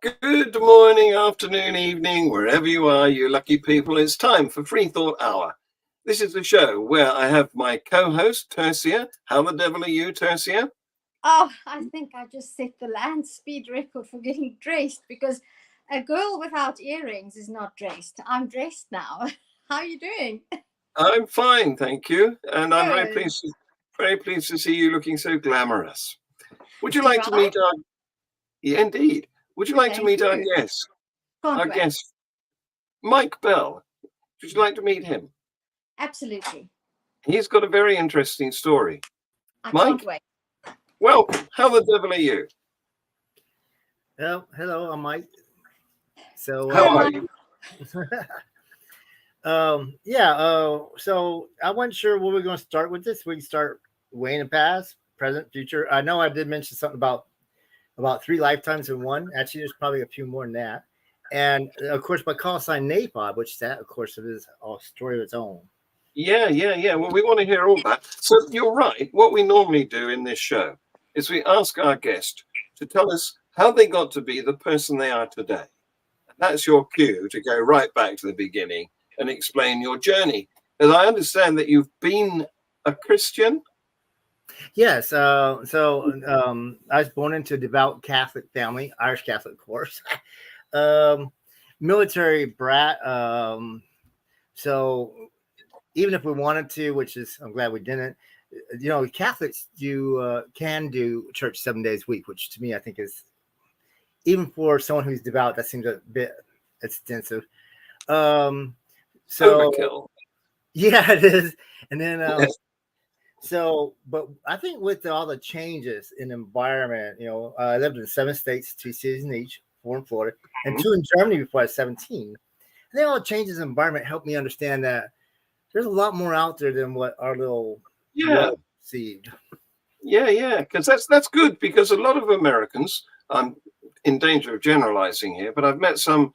Good morning, afternoon, evening, wherever you are, you lucky people. It's time for Free Thought Hour. This is the show where I have my co-host, Tercia. How the devil are you, Tercia? Oh, I think I just set the land speed record for getting dressed because a girl without earrings is not dressed. I'm dressed now. How are you doing? I'm fine, thank you. And I'm Good. very pleased to see you looking so glamorous. Would you Do like to I? meet our, yeah, indeed. Would you like to Thank meet our you. guest? Can't Our wait. guest, Mike Bell. Would you like to meet him? Absolutely. He's got a very interesting story. I can't Mike, wait. welcome. How the devil are you? Hello, I'm Mike. So, How Hello, are Mike. you? so I wasn't sure where we're going to start with this. We can start way in the past, present, future. I know I did mention something about three lifetimes in one. Actually, there's probably a few more than that. And of course, my call sign Napod, which that, of course, is a story of its own. Yeah. Well, we want to hear all that. So you're right. What we normally do in this show is we ask our guest to tell us how they got to be the person they are today. That's your cue to go right back to the beginning and explain your journey. As I understand that you've been a Christian. Yes. I was born into a devout Catholic family, Irish Catholic, of course. um, Military brat. So even if we wanted to, which is I'm glad we didn't. Catholics can do church 7 days a week, which to me I think is even for someone who's devout that seems a bit extensive. Um, so Overkill. yeah, it is. And then Yes. but I think with all the changes in environment, I lived in 7 states, 2 cities in each, 4 in Florida, and 2 in Germany before I was 17. I think all the changes in environment helped me understand that there's a lot more out there than what our little Yeah. world perceived. Yeah. Because that's good because a lot of Americans, I'm in danger of generalizing here, but I've met some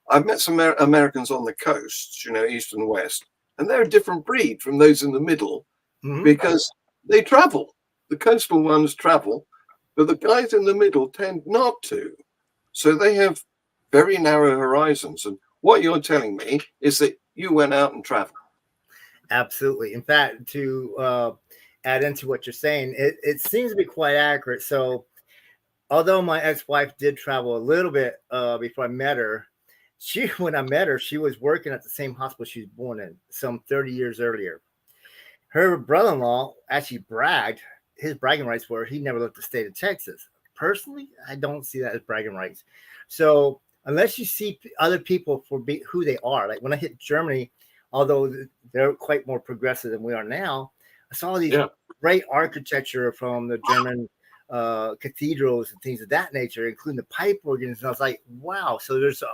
Americans on the coast, east and west, and they're a different breed from those in the middle Hmm. because they travel. The coastal ones travel, but the guys in the middle tend not to. So they have very narrow horizons. And what you're telling me is that you went out and traveled. Absolutely. In fact, to add into what you're saying, it seems to be quite accurate. So, although my ex-wife did travel a little bit before I met her, when I met her, she was working at the same hospital she was born in some 30 years earlier. Her brother-in-law actually bragged. His bragging rights were he never left the state of Texas. Personally, I don't see that as bragging rights. So unless you see other people for who they are, like when I hit Germany, although they're quite more progressive than we are now, I saw these Yeah. great architecture from the German cathedrals and things of that nature, including the pipe organs. And I was like, wow. So there's a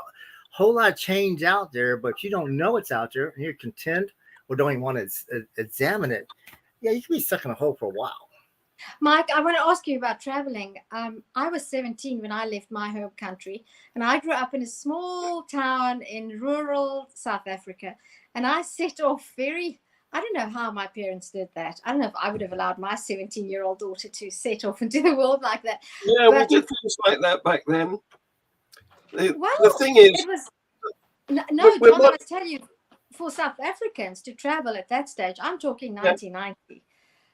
whole lot of change out there, but if you don't know it's out there and you're content or don't even want to examine it, yeah, you can be stuck in a hole for a while. Mike, I want to ask you about traveling. I was 17 when I left my home country, and I grew up in a small town in rural South Africa. And I set off I don't know how my parents did that. I don't know if I would have allowed my 17-year-old daughter to set off into the world like that. Yeah, we But, did things like that back then. The well, thing is, it was we're, no, we're John, I not, must tell you, for South Africans to travel at that stage, I'm talking yeah, 1990.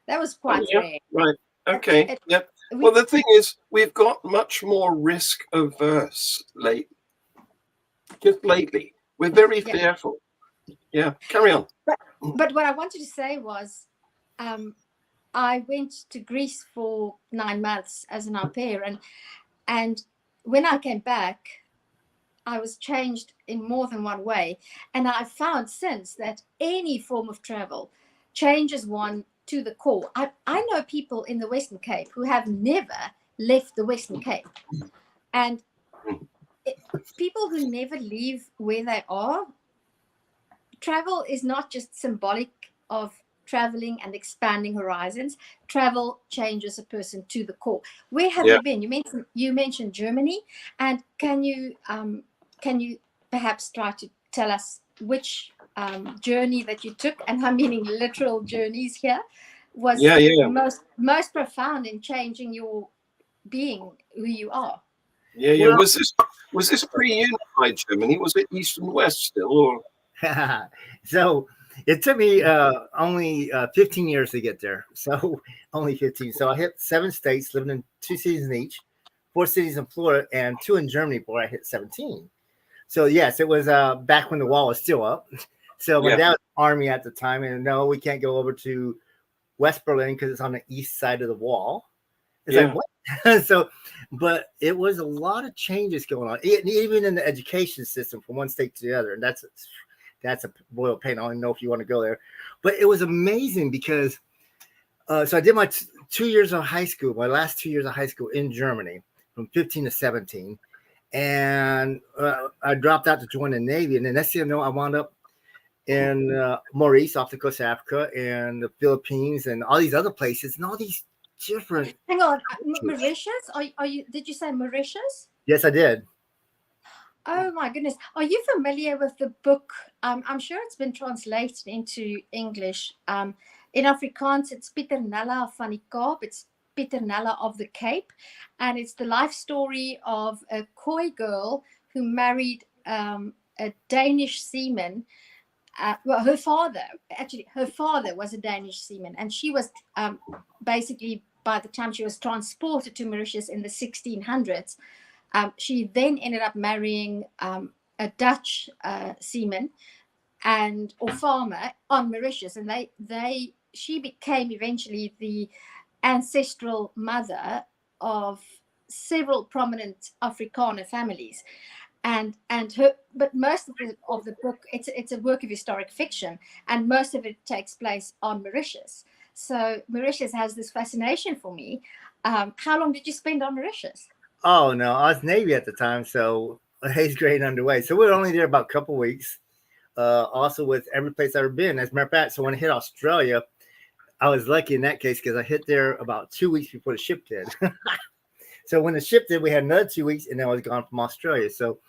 That was oh, quite yeah, rare. right. It, Okay. it, Yeah. Well, we the thing is, we've got much more risk averse just lately. We're very Yeah. fearful. Yeah. Carry on. But what I wanted to say was, um, I went to Greece for 9 months as an au pair, and when I came back, I was changed in more than one way. And I found since that any form of travel changes one to the core. I know people in the Western Cape who have never left the Western Cape. And it, people who never leave where they are, travel is not just symbolic of traveling and expanding horizons. Travel changes a person to the core. Where have Yeah. you been? You mentioned Germany, and can you perhaps try to tell us which journey that you took, and I'm meaning literal journeys here, was Yeah. most profound in changing your being, who you are? Yeah, yeah. Well, Was this pre-unified Germany? Was it East and West still, or? so it took me only 15 years to get there. So only 15. So I hit 7 states, living in 2 cities in each, 4 cities in Florida, and 2 in Germany before I hit 17. So yes, it was back when the wall was still up. So my Yeah, dad was army at the time, and no, we can't go over to West Berlin because it's on the east side of the wall. It's like yeah, what? So, but it was a lot of changes going on, even in the education system from one state to the other, and that's a boil of pain. I don't even know if you want to go there, but it was amazing because so I did my 2 years of high school, my last 2 years of high school in Germany from 15 to 17. And I dropped out to join the Navy. And then next thing you know, I wound up in Maurice off the coast of Africa and the Philippines and all these other places and all these different. Hang on, Mauritius? Are you? Did you say Mauritius? Yes, I did. Oh my goodness. Are you familiar with the book? I'm sure it's been translated into English. In Afrikaans, it's Pieter Nella van die Kaap. It's Pieter Nella of the Cape. And it's the life story of a Khoi girl who married a Danish seaman. Well, her father was a Danish seaman. And she was basically, by the time she was transported to Mauritius in the 1600s, she then ended up marrying a Dutch seaman or farmer on Mauritius, and she became eventually the ancestral mother of several prominent Afrikaner families. But most of the book, it's a work of historic fiction, and most of it takes place on Mauritius. So Mauritius has this fascination for me. How long did you spend on Mauritius? Oh no, I was Navy at the time, so 8th grade underway. So we were only there about a couple weeks. Also with every place I've ever been. As a matter of fact, so when I hit Australia, I was lucky in that case because I hit there about 2 weeks before the ship did. So when the ship did, we had another 2 weeks, and then I was gone from Australia. So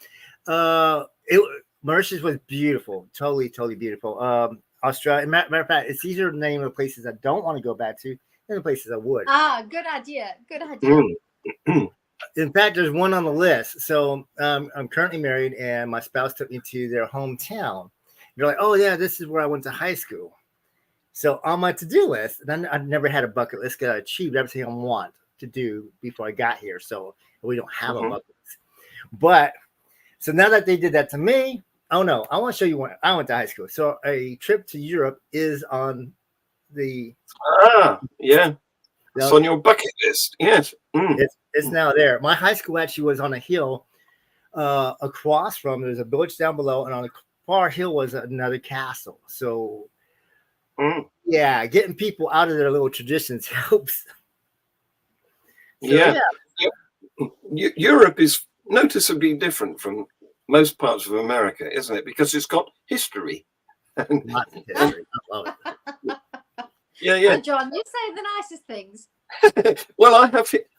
Mauritius was beautiful, totally beautiful. Australia, matter of fact, it's easier to name the places I don't want to go back to than the places I would. Good idea. Good idea. In fact, there's one on the list. So I'm currently married, and my spouse took me to their hometown. They're like, "Oh yeah, this is where I went to high school." So on my to-do list, and I never had a bucket list because I achieved everything I want to do before I got here. So we don't have a bucket list. But so now that they did that to me, oh no, I want to show you when I went to high school. So a trip to Europe is on the yeah. It's on your bucket list. Yes. It's now there. My high school actually was on a hill across from, there's a village down below, and on the far hill was another castle. So yeah, getting people out of their little traditions helps. So, yeah. Europe is noticeably different from most parts of America, isn't it? Because it's got history. Lots of history. I love it. Yeah. John, you say the nicest things. Well,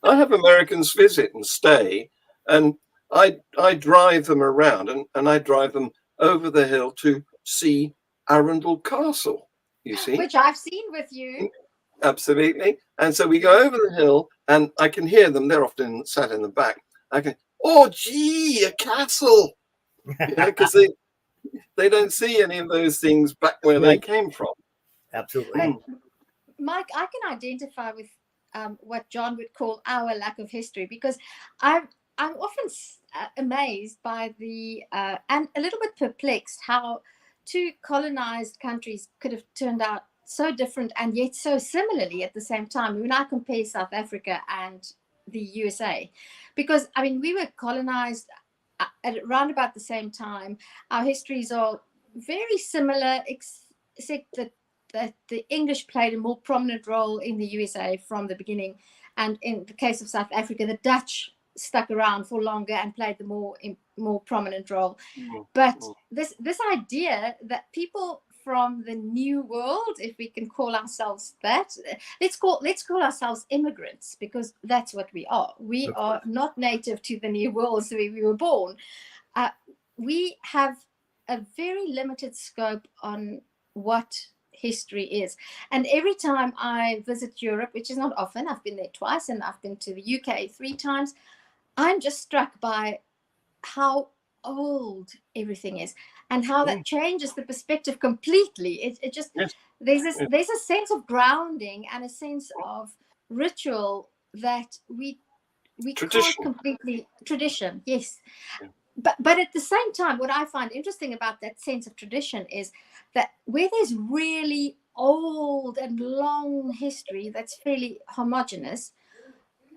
I have Americans visit and stay, and I drive them around, and I drive them over the hill to see Arundel Castle. You see, which I've seen with you. Absolutely. And so we go over the hill, and I can hear them. They're often sat in the back. I can, oh gee, a castle, because they don't see any of those things back where they came from. Absolutely. Mike, I can identify with what John would call our lack of history, because I'm often amazed by and a little bit perplexed how 2 colonized countries could have turned out so different and yet so similarly at the same time. When I compare South Africa and the USA, because I mean, we were colonized at around about the same time. Our histories are very similar, except that the English played a more prominent role in the USA from the beginning, and in the case of South Africa, the Dutch stuck around for longer and played the more prominent role. But this idea that people from the New World, if we can call ourselves that, let's call ourselves immigrants, because that's what we are. We are not native to the New World, so we were born. We have a very limited scope on what history is. And every time I visit Europe, which is not often, I've been there twice, and I've been to the UK 3 times, I'm just struck by how old everything is and how that changes the perspective completely. It just, Yes. there's a sense of grounding and a sense of ritual that we can't Tradition. completely, tradition, yes. Yeah. But at the same time, what I find interesting about that sense of tradition is that where there's really old and long history that's fairly homogenous,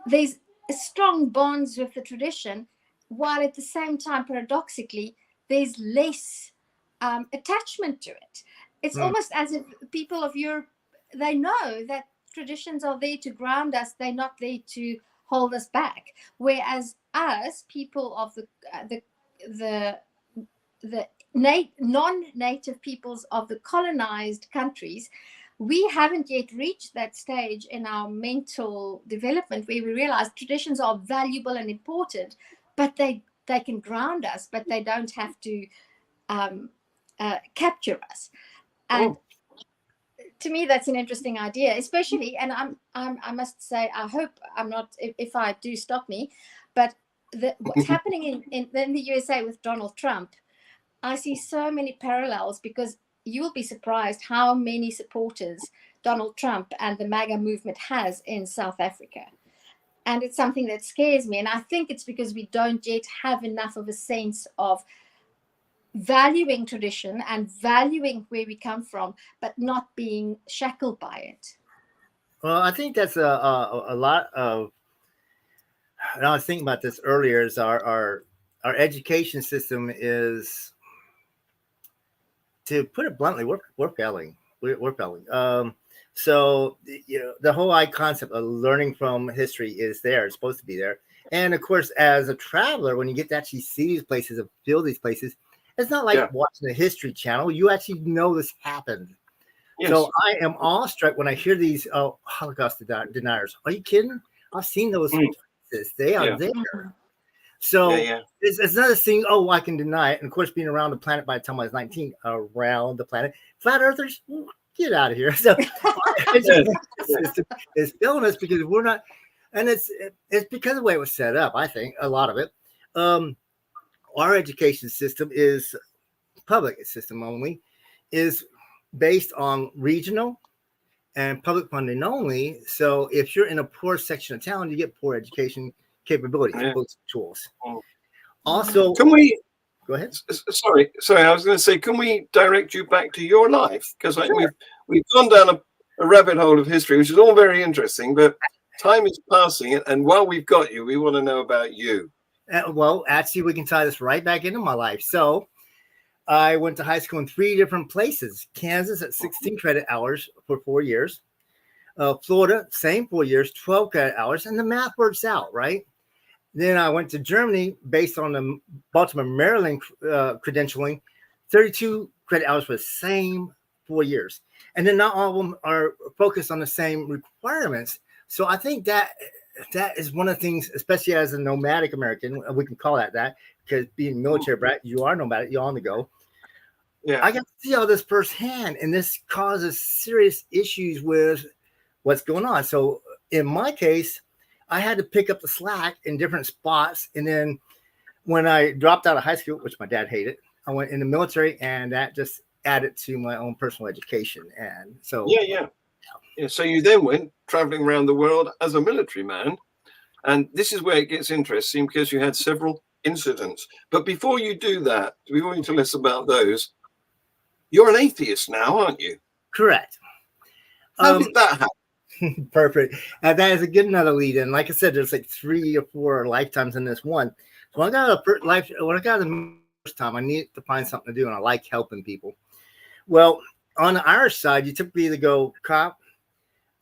there's strong bonds with the tradition, while at the same time, paradoxically, there's less attachment to it. It's almost as if people of Europe, they know that traditions are there to ground us, they're not there to hold us back. Whereas us, people of the non-native peoples of the colonized countries, we haven't yet reached that stage in our mental development where we realize traditions are valuable and important, but they can ground us, but they don't have to capture us. And to me, that's an interesting idea, especially, and I must say, I hope I'm not, if I do, stop me, but what's happening in the USA with Donald Trump, I see so many parallels, because you'll be surprised how many supporters Donald Trump and the MAGA movement has in South Africa. And it's something that scares me. And I think it's because we don't yet have enough of a sense of valuing tradition and valuing where we come from, but not being shackled by it. Well, I think that's a lot of, and I was thinking about this earlier, is our education system is, to put it bluntly, we're failing. We're failing. So the whole concept of learning from history is there. It's supposed to be there. And of course, as a traveler, when you get to actually see these places and feel these places, it's not like watching the History Channel. You actually know this happened. Yes. So I am awestruck when I hear these Holocaust deniers. Are you kidding? I've seen those places. They are there. So it's not a thing, I can deny it. And of course, being around the planet by the time I was 19, around the planet, flat earthers, get out of here. So it's failing us because we're not, and it's because of the way it was set up, I think, a lot of it. Our education system is public system only, is based on regional and public funding only. So if you're in a poor section of town, you get poor education capabilities, books, tools. Also, can we go ahead? Sorry, I was going to say, can we direct you back to your life? Because we've gone down a rabbit hole of history, which is all very interesting, but time is passing, and while we've got you, we want to know about you. Well, actually, we can tie this right back into my life. So I went to high school in 3 different places. Kansas at 16 credit hours for 4 years. Florida, same 4 years, 12 credit hours, and the math works out, right? Then I went to Germany based on the Baltimore, Maryland credentialing, 32 credit hours for the same 4 years. And then not all of them are focused on the same requirements. So I think that is one of the things, especially as a nomadic American, we can call that, because being military brat, you are nomadic, you're on the go. Yeah, I got to see all this firsthand, and this causes serious issues with what's going on. So in my case, I had to pick up the slack in different spots. And then when I dropped out of high school, which my dad hated, I went in the military, and that just added to my own personal education. And so, so you then went traveling around the world as a military man. And this is where it gets interesting, because you had several incidents. But before you do that, before you tell us about those, you're an atheist now, aren't you? Correct. How did that happen? Perfect. That is a good another lead in. Like I said, there's like 3 or 4 lifetimes in this one. So when I got the first time, I needed to find something to do, and I like helping people. Well, on the Irish side, you typically either go cop,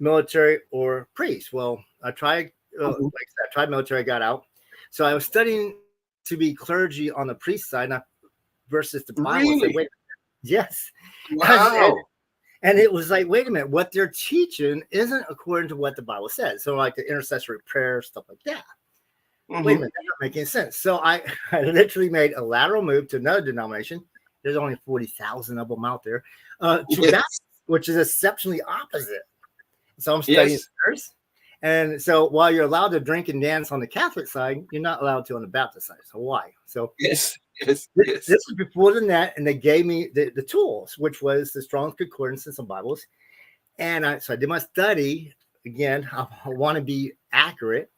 military, or priest. Well, I tried. Like I said, I tried military, I got out. So I was studying to be clergy on the priest side, not versus the Bible. Really? Like, wait, yes. Wow. And it was like, wait a minute, what they're teaching isn't according to what the Bible says. So like the intercessory prayer, stuff like that. Wait a minute, that's not making sense. So I literally made a lateral move to another denomination. There's only 40,000 of them out there, to that, which is exceptionally opposite. So I'm studying nurse, And so while you're allowed to drink and dance on the Catholic side, you're not allowed to on the Baptist side. So why? So yes. this was before the net, and they gave me the tools, which was the Strong's Concordance and some Bibles. And so I did my study. Again, I want to be accurate.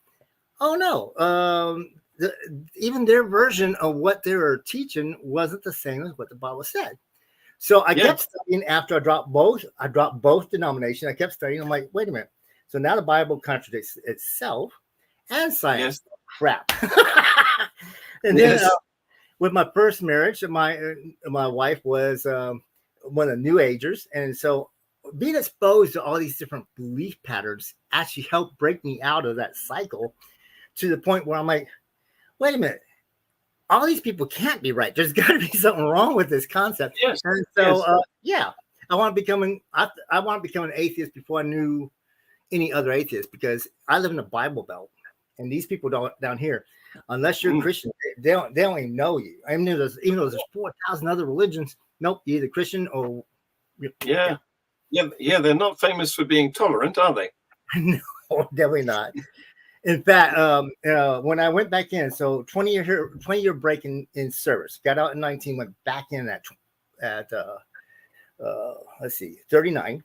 Oh no. Even their version of what they were teaching wasn't the same as what the Bible said. So I kept studying after I dropped both denominations. I kept studying. I'm like, wait a minute. So now the Bible contradicts itself and science. Yes. Crap. And then with my first marriage, my wife was one of the New Agers. And so being exposed to all these different belief patterns actually helped break me out of that cycle to the point where I'm like, wait a minute, all these people can't be right. There's got to be something wrong with this concept. Yes. And so, I want to become an atheist before I knew any other atheist, because I live in a Bible Belt, and these people down here, unless you're Christian, they don't even know you. I mean, even though there's 4,000 other religions, nope, you're either Christian or yeah. They're not famous for being tolerant, are they? No, definitely not. In fact, when I went back in, so 20-year break in service, got out in 19, went back in at let's see, 39.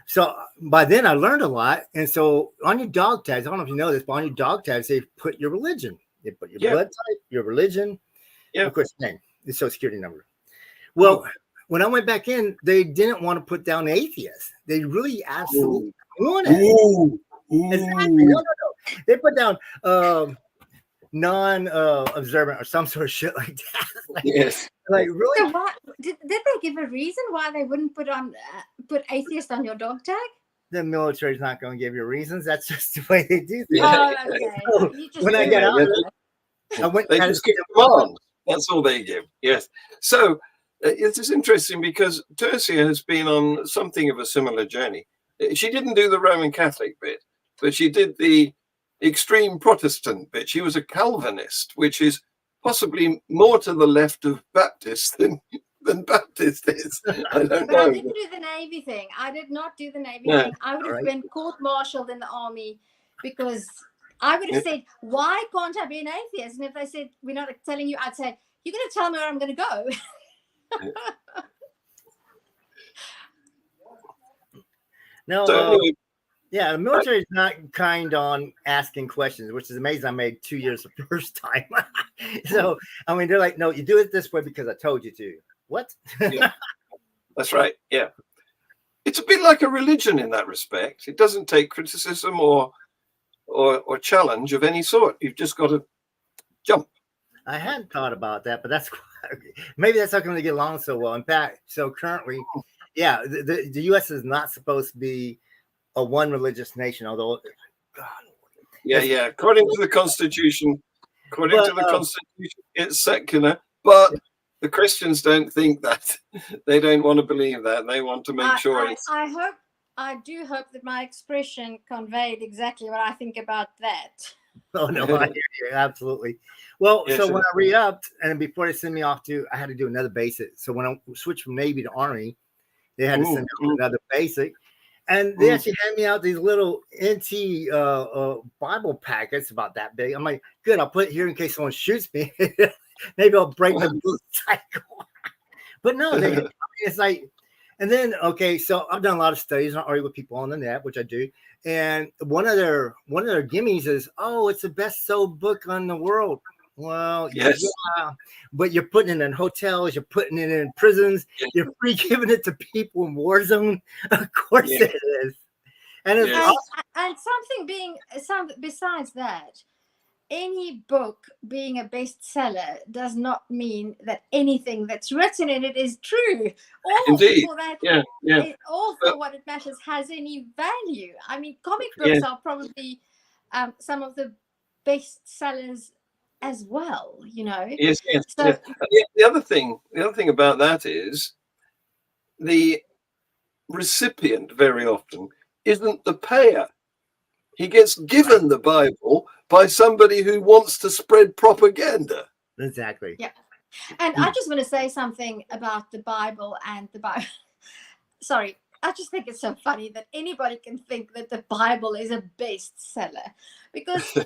So by then I learned a lot. And so on your dog tags, I don't know if you know this, but on your dog tags, they put your religion. They put your blood type, your religion, of course, name, the social security number. Well, when I went back in, they didn't want to put down atheist. They really absolutely wanted it. Exactly. No. They put down non-observant or some sort of shit like that. Like really. So did they give a reason why they wouldn't put atheist on your dog tag? The military's not going to give you reasons. That's just the way they do things. Oh, okay. So when I got out, they just give commands. That's all they give. Yes. So it is interesting because Tercia has been on something of a similar journey. She didn't do the Roman Catholic bit, but she did the extreme Protestant bit. She was a Calvinist, which is possibly more to the left of Baptist than Baptist is. I don't know. I didn't do the Navy thing. I did not do the Navy thing. I would have been court-martialed in the army, because I would have said, why can't I be an atheist? And if they said, we're not telling you, I'd say, you're going to tell me where I'm going to go. No, So anyway, the military is not kind on asking questions, which is amazing. I made 2 years the first time. So, I mean, they're like, no, you do it this way because I told you to. What? That's right. Yeah. It's a bit like a religion in that respect. It doesn't take criticism or challenge of any sort. You've just got to jump. I hadn't thought about that, but maybe that's not going to get along so well. In fact, so currently, the U.S. is not supposed to be a one religious nation, although according to the Constitution, it's secular, but the Christians don't think that. They don't want to believe that. They want to make sure I do hope that my expression conveyed exactly what I think about that. Oh no, I hear you, absolutely. Well, so when I re-upped, and before they sent me off I had to do another basic. So when I switched from Navy to Army, they had to send me another basic. And they actually hand me out these little NT Bible packets about that big. I'm like, good, I'll put it here in case someone shoots me. Maybe I'll break the cycle. But no, it's like, and then, okay, so I've done a lot of studies, and I argue with people on the net, which I do. And one of their gimmies is, oh, it's the best sold book on the world. Well, yes. Yeah, but you're putting it in hotels, you're putting it in prisons, you're free giving it to people in war zone. Of course it is. And it's and something besides that, any book being a bestseller does not mean that anything that's written in it is true. Indeed. All for what it matters has any value. I mean, comic books are probably some of the best sellers as well, you know. Yes. So, the other thing about that is the recipient very often isn't the payer. He gets given the Bible by somebody who wants to spread propaganda. Exactly. Yeah. And I just want to say something about the Bible and the Bible. Sorry, just think it's so funny that anybody can think that the Bible is a bestseller, because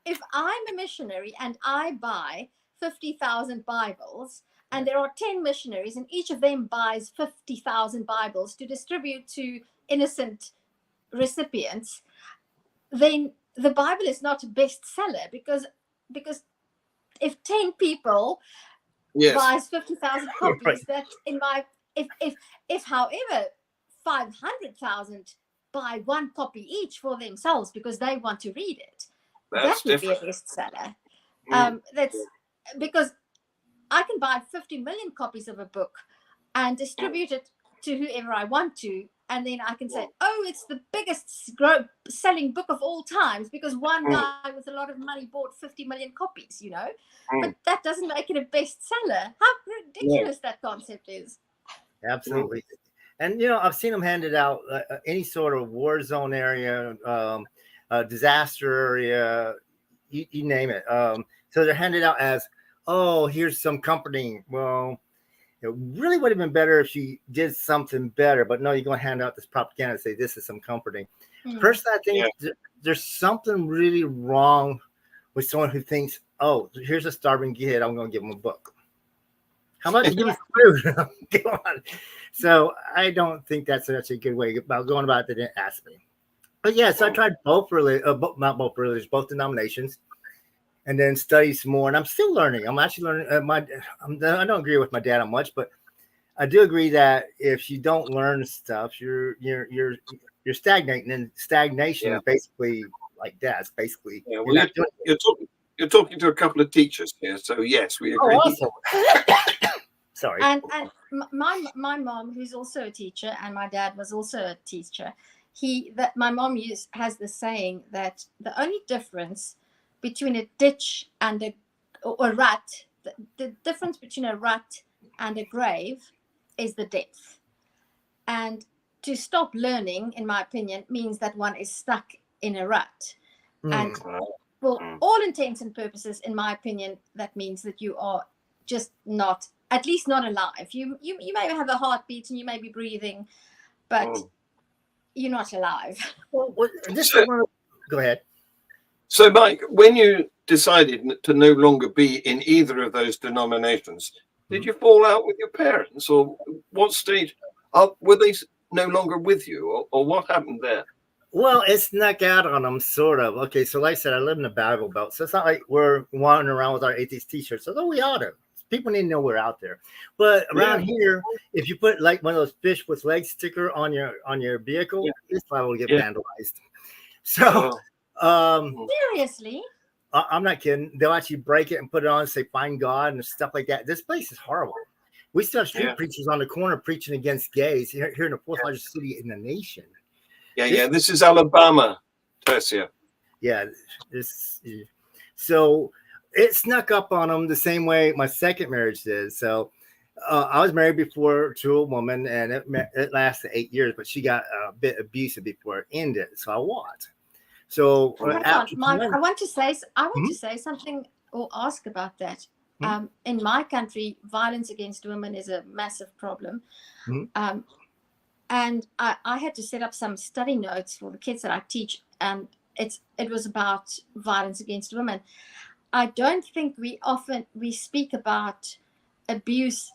if I'm a missionary and I buy 50,000 Bibles, and there are 10 missionaries, and each of them buys 50,000 Bibles to distribute to innocent recipients, then the Bible is not a bestseller, because if 10 people Yes. buys 50,000 copies, Right. that's in my if however 500,000 buy one copy each for themselves because they want to read it, That's that would be a different. bestseller. Mm. That's because I can buy 50 million copies of a book and distribute it to whoever I want to, and then I can say, oh, it's the biggest selling book of all times because one guy with a lot of money bought 50 million copies, but that doesn't make it a bestseller. How ridiculous that concept is. Absolutely. And I've seen them handed out any sort of war zone area, disaster area, you name it. So they're handed out as, oh, here's some comforting. Well, it really would have been better if she did something better, but no, you're going to hand out this propaganda and say this is some comforting. Personally, I think there's something really wrong with someone who thinks, oh, here's a starving kid, I'm going to give him a book. How about you give us food? Go on. So I don't think that's actually a good way about going about it. They didn't ask me. But yeah, so I tried both not both religions, both denominations, and then study some more. And I'm still learning. I'm actually learning. I don't agree with my dad on much, but I do agree that if you don't learn stuff, you're stagnating, and stagnation is basically like that. It's basically you're talking to a couple of teachers here, so yes, we agree. Oh, awesome. Sorry. And my mom, who's also a teacher, and my dad was also a teacher, my mom has the saying that the only difference between a ditch and a rut, the difference between a rut and a grave is the depth. And to stop learning, in my opinion, means that one is stuck in a rut. And for all intents and purposes, in my opinion, that means that you are just not, at least not alive. You may have a heartbeat and you may be breathing, but you're not alive. Well, go ahead. So, Mike, when you decided to no longer be in either of those denominations, did you fall out with your parents, or what stage? Were they no longer with you, or what happened there? Well, it snuck out on them, sort of. Okay, so like I said, I live in the Bible Belt, so it's not like we're wandering around with our atheist t-shirts, although we ought to. People need to know we're out there. But around here, if you put like one of those fish with legs sticker on your vehicle, it's liable to get vandalized. So, seriously, I'm not kidding. They'll actually break it and put it on and say "Find God" and stuff like that. This place is horrible. We still have street preachers on the corner preaching against gays here in the fourth largest city in the nation. This is Alabama, Tercia. Yeah, so it snuck up on them the same way my second marriage did. So I was married before to a woman, and it lasted 8 years, but she got a bit abusive before it ended. So I was. So I want to say something or ask about that. In my country, violence against women is a massive problem. And I had to set up some study notes for the kids that I teach, and it was about violence against women. I don't think we speak about abusive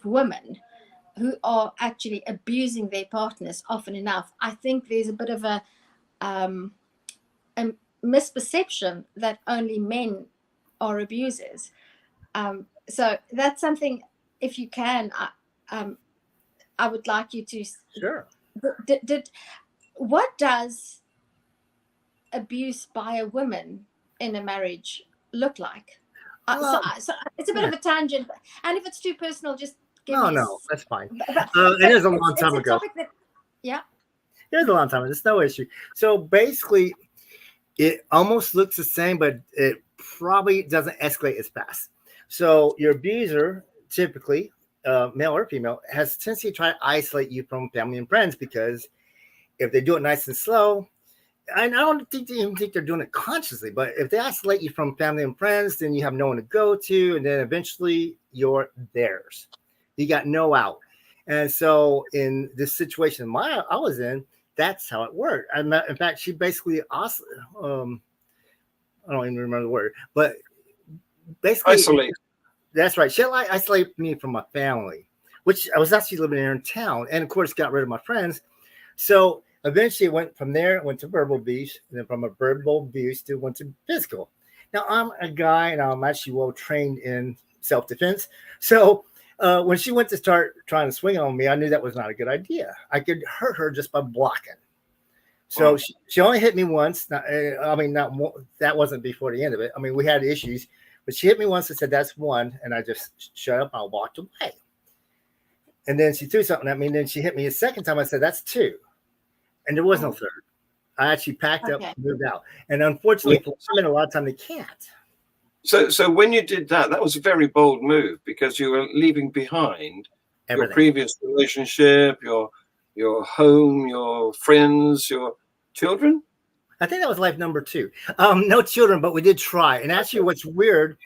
women who are actually abusing their partners often enough. I think there's a bit of a misperception that only men are abusers. So that's something, if you can, I would like you to. Sure. What does abuse by a woman in a marriage look like? So it's a bit of a tangent, and if it's too personal, just give me. No, that's fine. It is a long time ago. It is a long time. It's no issue. So basically, it almost looks the same, but it probably doesn't escalate as fast. So your abuser, typically, male or female, has a tendency to try to isolate you from family and friends, because if they do it nice and slow, and I don't think they're doing it consciously, but if they isolate you from family and friends, then you have no one to go to, and then eventually you're theirs. You got no out. And so in this situation I was in, that's how it worked. In fact, she basically I don't even remember the word, but basically, Isolate. that's right. She isolated me from my family, which I was actually living here in town, and of course, got rid of my friends. So eventually, it went from there, went to verbal abuse, and then from a verbal abuse to went to physical. Now, I'm a guy, and I'm actually well trained in self defense. So when she went to start trying to swing on me, I knew that was not a good idea. I could hurt her just by blocking. So she only hit me once. I mean, that wasn't before the end of it. I mean, we had issues, but she hit me once and said, "That's one." And I just shut up. I walked away. And then she threw something at me. And then she hit me a second time. I said, "That's two." And there was no third. I actually packed up and moved out. And unfortunately, for women, a lot of time they can't. So when you did that, that was a very bold move because you were leaving behind Everything. Your previous relationship, your home, your friends, your children? I think that was life number 2. No children, but we did try. And actually, what's weird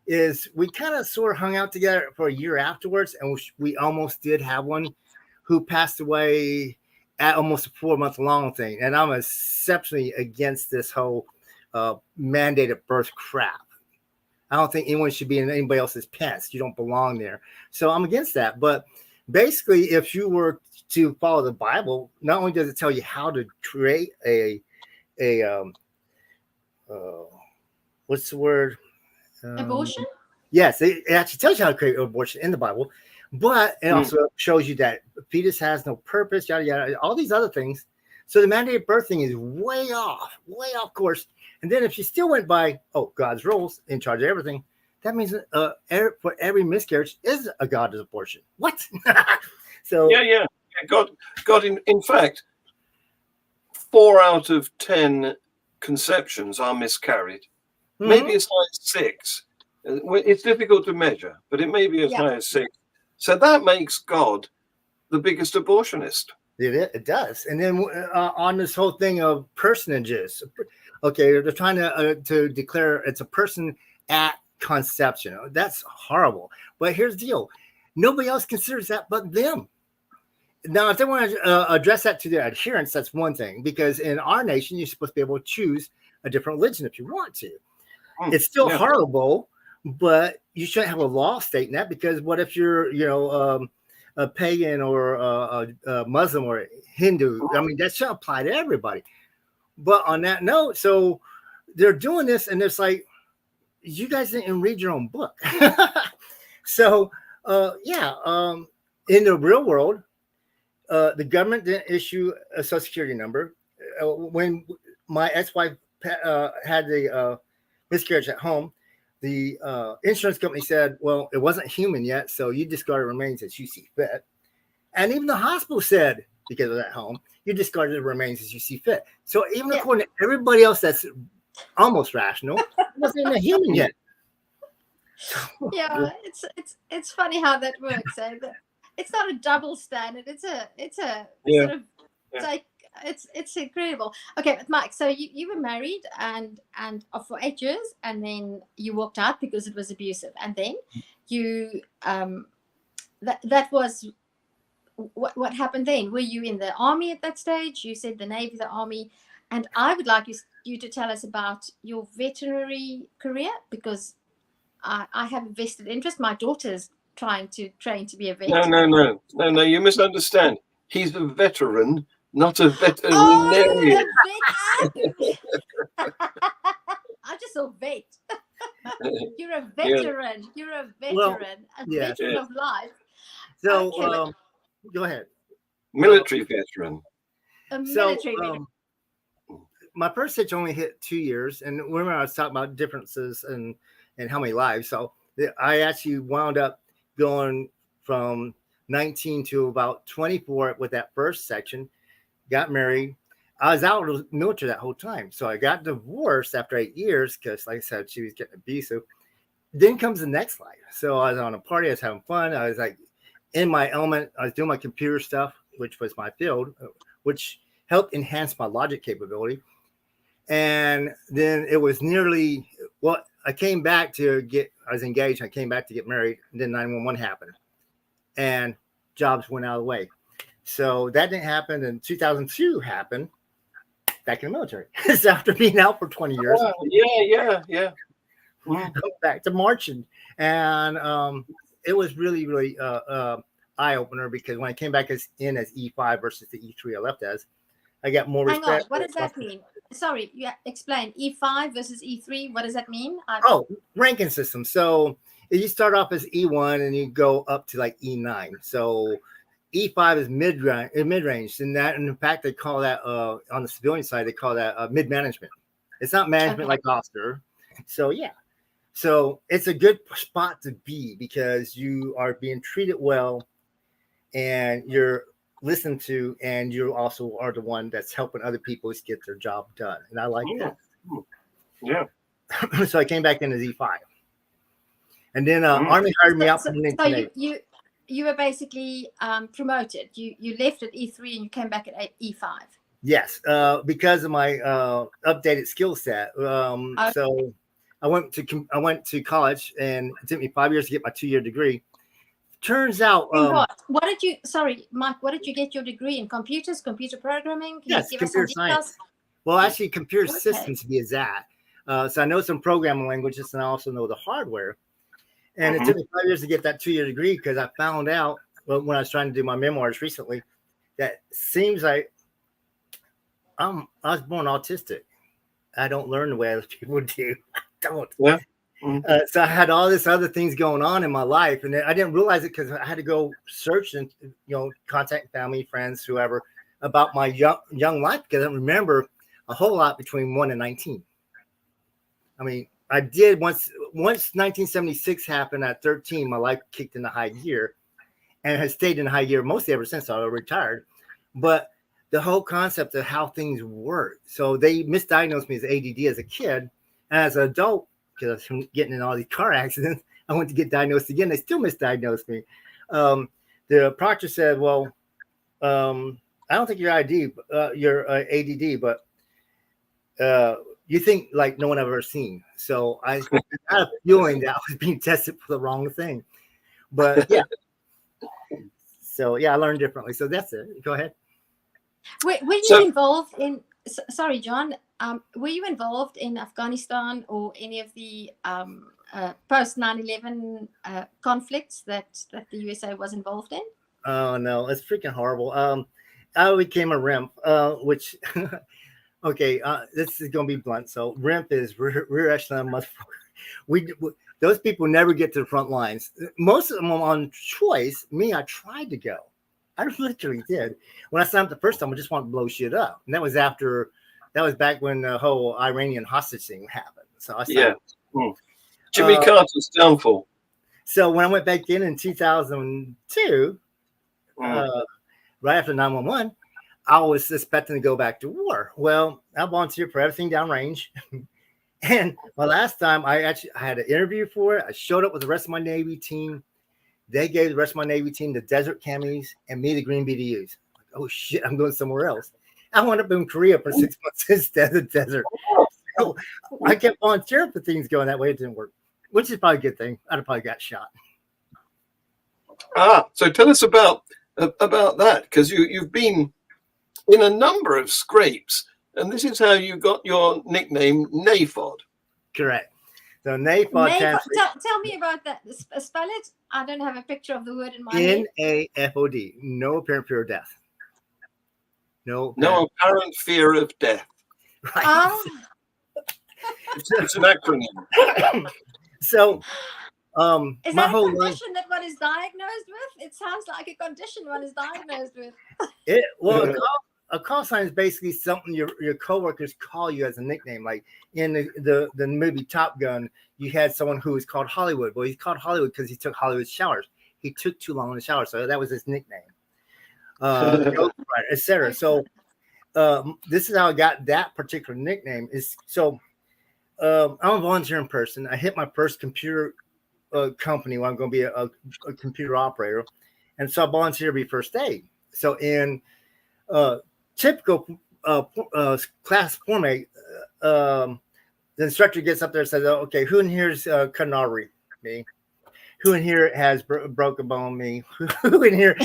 is we kind of sort of hung out together for a year afterwards, and we almost did have one who passed away at almost a 4-month long thing. And I'm exceptionally against this whole mandated birth crap. I don't think anyone should be in anybody else's pants. You don't belong there. So I'm against that. But basically, if you were to follow the Bible, not only does it tell you how to create a what's the word? Abortion? Yes, it actually tells you how to create abortion in the Bible, but it also shows you that fetus has no purpose, yada yada, all these other things. So the mandated birth thing is way off course. And then if you still went by, God's rules in charge of everything, that means for every miscarriage is a God's abortion. What? So yeah. God. In fact, 4 out of 10 conceptions are miscarried. Mm-hmm. Maybe as high as 6. It's difficult to measure, but it may be as high as 6. So that makes God the biggest abortionist. It does. And then on this whole thing of personages, okay, they're trying to declare it's a person at conception. That's horrible. But here's the deal. Nobody else considers that but them. Now, if they want to address that to their adherents, that's one thing. Because in our nation, you're supposed to be able to choose a different religion if you want to. It's still horrible, but you shouldn't have a law stating that, because what if you're, a pagan or a Muslim or a Hindu? I mean, that should apply to everybody. But on that note, so they're doing this, and it's like, you guys didn't read your own book. So, in the real world, the government didn't issue a social security number. When my ex-wife had the miscarriage at home, the insurance company said, well, it wasn't human yet, so you discard remains as you see fit. And even the hospital said, because of that home, you discarded the remains as you see fit. So even according to everybody else that's almost rational, it wasn't even a human yet. Yeah, it's funny how that works. It's not a double standard. It's a sort of like it's incredible. Okay, but Mike, so you were married and for 8 years, and then you walked out because it was abusive, and then you that was what happened then. Were you in the army at that stage? You said the Navy, the army, and I would like you to tell us about your veterinary career, because I have a vested interest. My daughter's trying to train to be a vet. No, you misunderstand. He's a veteran, not a veterinarian. I just saw vet. You're a veteran. Yeah. You're a veteran. Veteran of life. So go ahead. Military veteran. A military veteran. My first hitch only hit 2 years, and remember I was talking about differences and how many lives. So I actually wound up going from 19 to about 24 with that first section, got married. I was out of the military that whole time. So I got divorced after 8 years because, like I said, she was getting abusive. Then comes the next life. So I was on a party. I was having fun. I was like in my element. I was doing my computer stuff, which was my field, which helped enhance my logic capability. And then it was I came back I was engaged. I came back to get married. And then 911 happened. And jobs went out of the way. So that didn't happen. And 2002 happened back in the military. So after being out for 20 years, Yeah. back to marching. And it was really, really eye opener, because when I came back as E5 versus the E3 I left as, I got more Hang on, respect. what does that mean? Sorry, you explain. E5 versus E3. What does that mean? Oh, ranking system. So you start off as E1 and you go up to like E9. So E5 is mid range, and that, and in fact, they call that on the civilian side, they call that mid management. It's not management like officer. So yeah, so it's a good spot to be, because you are being treated well, and you're listened to, and you also are the one that's helping other people get their job done. And I like that. Yeah. So I came back in as E5, and then Army hired me out from so you were basically promoted. You left at E3 and you came back at E5. Yes, because of my updated skill set. Okay. So I went to college, and it took me 5 years to get my 2-year degree. Turns out, what did you? Sorry, Mike. What did you get your degree in? Computers, computer programming? Can yes, you give computer us some details? science. Well, actually, computer systems to be exact. So I know some programming languages, and I also know the hardware. And it took me 5 years to get that 2-year degree, because I found out when I was trying to do my memoirs recently that seems like I was born autistic. I don't learn the way other people do. I don't. Yeah. So I had all this other things going on in my life, and I didn't realize it, because I had to go search and contact family, friends, whoever, about my young life, because I don't remember a whole lot between 1 and 19. I mean, I did once 1976 happened at 13, my life kicked into high gear, and has stayed in high gear mostly ever since I retired. But the whole concept of how things work. So they misdiagnosed me as ADD as a kid, and as an adult, because I was getting in all these car accidents, I went to get diagnosed again. They still misdiagnosed me. The proctor said, "Well, I don't think you're you're ADD, but you think like no one ever seen." So I had a feeling that I was being tested for the wrong thing. But yeah. So yeah, I learned differently. So that's it. Go ahead. Were you involved in? Sorry, John. Were you involved in Afghanistan or any of the post 9/11 conflicts that the USA was involved in? Oh no, it's freaking horrible. I became a RIMP, which okay, this is gonna be blunt. So RIMP is rear echelon motherfucker. Those people never get to the front lines. Most of them on choice. Me, I tried to go. I literally did. When I signed up the first time, I just wanted to blow shit up, and that was back when the whole Iranian hostage thing happened. So I signed up. Jimmy Carter's downfall. So when I went back in 2002, right after 9/11, I was expecting to go back to war. Well, I volunteered for everything downrange. And my last time, I had an interview for it. I showed up with the rest of my Navy team. They gave the rest of my Navy team the desert camis and me the green BDUs. Like, oh shit, I'm going somewhere else. I wound up in Korea for 6 months instead of the desert. So I kept volunteering for things going that way. It didn't work, which is probably a good thing. I'd have probably got shot. So tell us about that, because you've been in a number of scrapes, and this is how you got your nickname NAFOD. Correct. So NAFOD. Tell me about that. Spell it. I don't have a picture of the word in my head. NAFOD. No apparent fear of death. No apparent fear of death. Right. It's an acronym. So is that a condition that one is diagnosed with? It sounds like a condition one is diagnosed with. A call sign is basically something your coworkers call you as a nickname. Like in the movie Top Gun, you had someone who was called Hollywood. Well, he's called Hollywood because he took Hollywood showers. He took too long in the shower, so that was his nickname. Etc. So this is how I got that particular nickname. I'm a volunteering person. I hit my first computer company where I'm going to be a computer operator, and so I volunteered to be first aid. So in typical class format, the instructor gets up there and says, "Okay, who in here is cutting artery? Me. who in here has broke a bone with me? Who in here?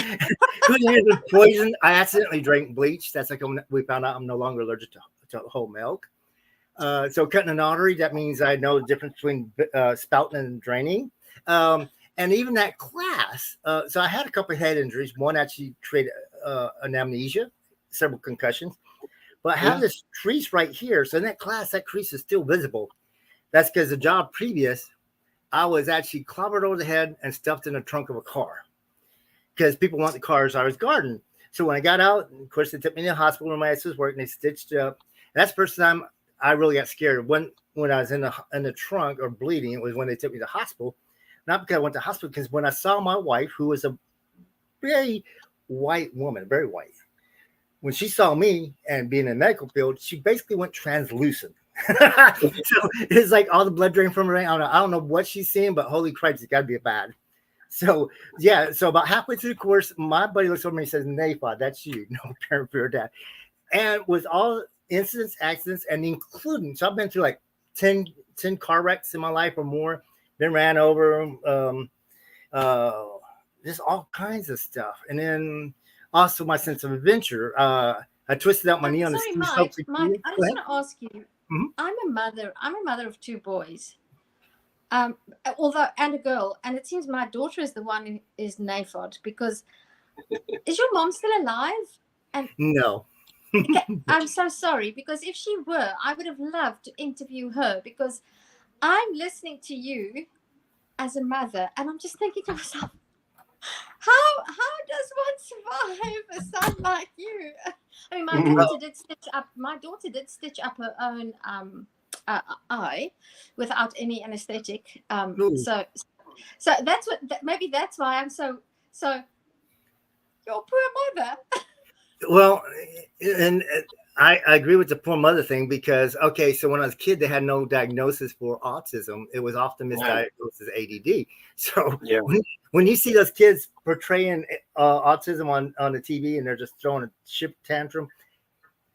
Who in here is poisoned? I accidentally drank bleach. That's like we found out I'm no longer allergic to whole milk. So cutting an artery, that means I know the difference between spouting and draining. And even that class, so I had a couple of head injuries. One actually created an amnesia, several concussions. But I have this crease right here. So in that class, that crease is still visible. That's because the job previous, I was actually clobbered over the head and stuffed in the trunk of a car because people want the cars I was guarding. So when I got out, of course, they took me to the hospital where my ass was working. They stitched up. And that's the first time I really got scared. When I was in the trunk or bleeding, it was when they took me to the hospital. Not because I went to the hospital, because when I saw my wife, who was a very white woman, very white, when she saw me and being in the medical field, she basically went translucent. So it's like all the blood drained from her. I don't know what she's seeing, but holy Christ, it's got to be bad. So yeah, so about halfway through the course, my buddy looks over me and says, "Napha, that's you, no parent fear dad." And with all incidents, accidents, and including, so I've been through like 10 car wrecks in my life or more. Been ran over, just all kinds of stuff, and then also my sense of adventure. I twisted out my knee on the ski slope. Mike, I just want to ask you. Mm-hmm. I'm a mother of 2 boys, although and a girl, and it seems my daughter is the one who is NAFOD, because is your mom still alive? And no. I'm so sorry, because if she were, I would have loved to interview her, because I'm listening to you as a mother, and I'm just thinking to myself, how does one survive a son like you? I mean, my daughter did stitch up her own eye without any anesthetic. So that's maybe that's why I'm so. Your poor mother. Well, and I agree with the poor mother thing, because, okay, so when I was a kid, they had no diagnosis for autism. It was often misdiagnosed as ADD. So when you see those kids portraying autism on the TV and they're just throwing a shit tantrum,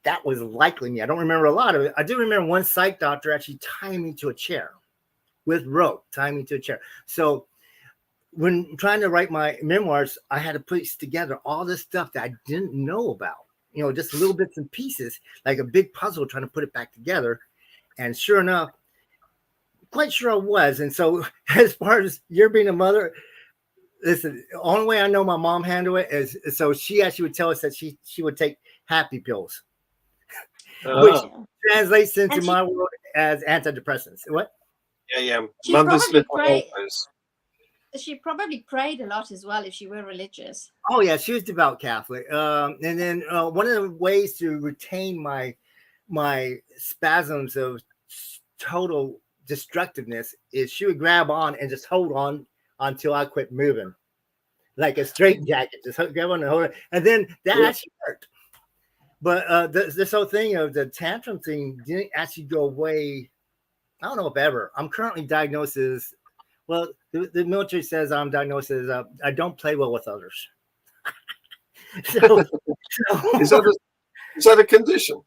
that was likely me. I don't remember a lot of it. I do remember one psych doctor actually tying me to a chair with rope, tying me to a chair. So when trying to write my memoirs, I had to put together all this stuff that I didn't know about. Just little bits and pieces, like a big puzzle, trying to put it back together. And sure enough, quite sure I was. And so as far as you're being a mother, listen, the only way I know my mom handled it is, so she actually would tell us that she would take happy pills, which translates into my world as antidepressants. What? Yeah. Mothers live on those. She probably prayed a lot as well if she were religious. Oh yeah, she was devout Catholic. And then one of the ways to retain my spasms of total destructiveness is she would grab on and just hold on until I quit moving, like a straitjacket. Just grab on and hold it, and then that actually worked. But this whole thing of the tantrum thing didn't actually go away. I don't know if ever. I'm currently diagnosed as, well, the military says I'm diagnosed as I don't play well with others. so is that a condition?